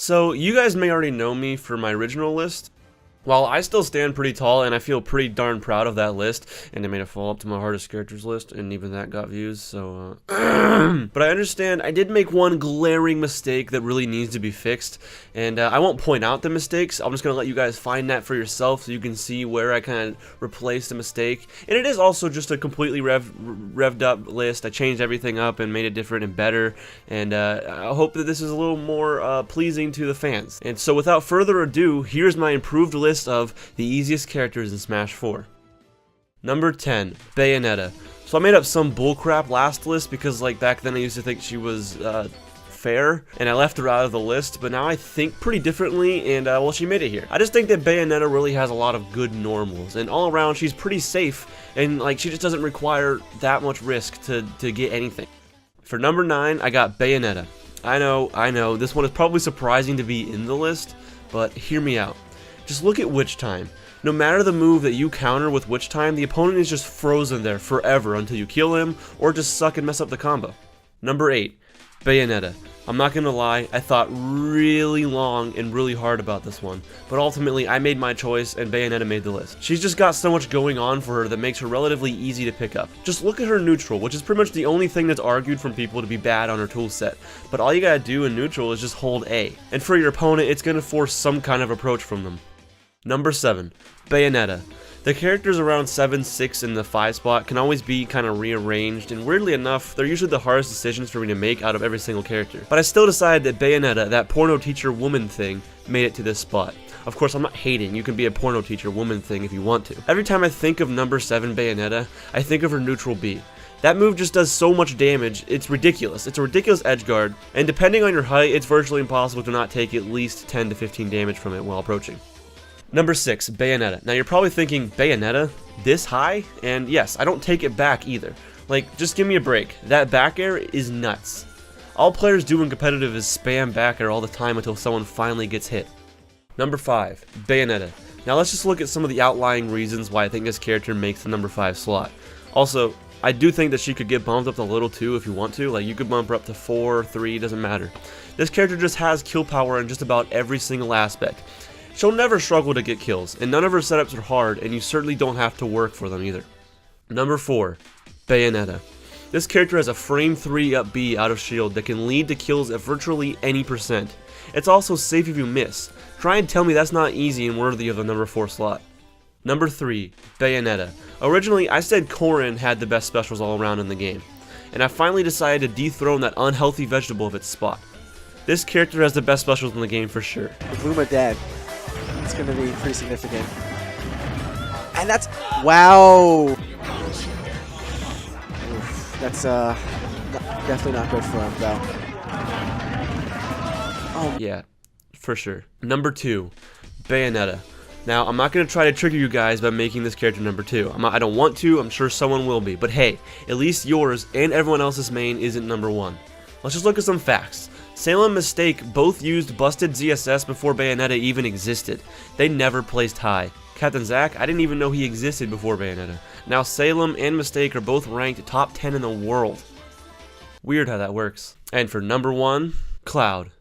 So, you guys may already know me for my original list. While I still stand pretty tall and I feel pretty darn proud of that list, and I made a follow-up to my hardest characters list, and even that got views, so but I understand I did make one glaring mistake that really needs to be fixed, and I won't point out the mistakes. I'm just gonna let you guys find that for yourself so you can see where I kind of replaced the mistake. And it is also just a completely revved up list. I changed everything up and made it different and better, and I hope that this is a little more pleasing to the fans. And so without further ado, here's my improved list of the easiest characters in Smash 4. Number 10, Bayonetta. So I made up some bullcrap last list because like back then I used to think she was fair, and I left her out of the list, but now I think pretty differently, and well, she made it here. I just think that Bayonetta really has a lot of good normals, and all around she's pretty safe, and like she just doesn't require that much risk to get anything. For number 9, I got Bayonetta. I know, this one is probably surprising to be in the list, but hear me out. Just look at Witch Time. No matter the move that you counter with Witch Time, the opponent is just frozen there forever until you kill him or just suck and mess up the combo. Number 8, Bayonetta. I'm not gonna lie, I thought really long and really hard about this one, but ultimately I made my choice and Bayonetta made the list. She's just got so much going on for her that makes her relatively easy to pick up. Just look at her neutral, which is pretty much the only thing that's argued from people to be bad on her toolset, but all you gotta do in neutral is just hold A, and for your opponent it's gonna force some kind of approach from them. Number 7, Bayonetta. The characters around 7, 6, and the 5 spot can always be kind of rearranged, and weirdly enough, they're usually the hardest decisions for me to make out of every single character. But I still decided that Bayonetta, that porno teacher woman thing, made it to this spot. Of course, I'm not hating, you can be a porno teacher woman thing if you want to. Every time I think of number 7 Bayonetta, I think of her neutral B. That move just does so much damage, it's ridiculous. It's a ridiculous edge guard, and depending on your height, it's virtually impossible to not take at least 10 to 15 damage from it while approaching. Number 6, Bayonetta. Now you're probably thinking, Bayonetta? This high? And yes, I don't take it back either. Like, just give me a break. That back air is nuts. All players do in competitive is spam back air all the time until someone finally gets hit. Number 5, Bayonetta. Now let's just look at some of the outlying reasons why I think this character makes the number 5 slot. Also, I do think that she could get bumped up a little too if you want to. Like, you could bump her up to 4, 3, doesn't matter. This character just has kill power in just about every single aspect. She'll never struggle to get kills, and none of her setups are hard, and you certainly don't have to work for them either. Number 4, Bayonetta. This character has a frame 3 up B out of shield that can lead to kills at virtually any percent. It's also safe if you miss. Try and tell me that's not easy and worthy of the number 4 slot. Number 3, Bayonetta. Originally, I said Corrin had the best specials all around in the game, and I finally decided to dethrone that unhealthy vegetable of its spot. This character has the best specials in the game for sure. If Luma dead, it's going to be pretty significant. And that's... Wow! Oof, that's definitely not good for him, though. Oh. Yeah, for sure. Number 2, Bayonetta. Now, I'm not going to try to trigger you guys by making this character number 2. I don't want to, I'm sure someone will be. But hey, at least yours and everyone else's main isn't number 1. Let's just look at some facts. Salem and Mistake both used busted ZSS before Bayonetta even existed. They never placed high. Captain Zack, I didn't even know he existed before Bayonetta. Now Salem and Mistake are both ranked top 10 in the world. Weird how that works. And for number 1, Cloud.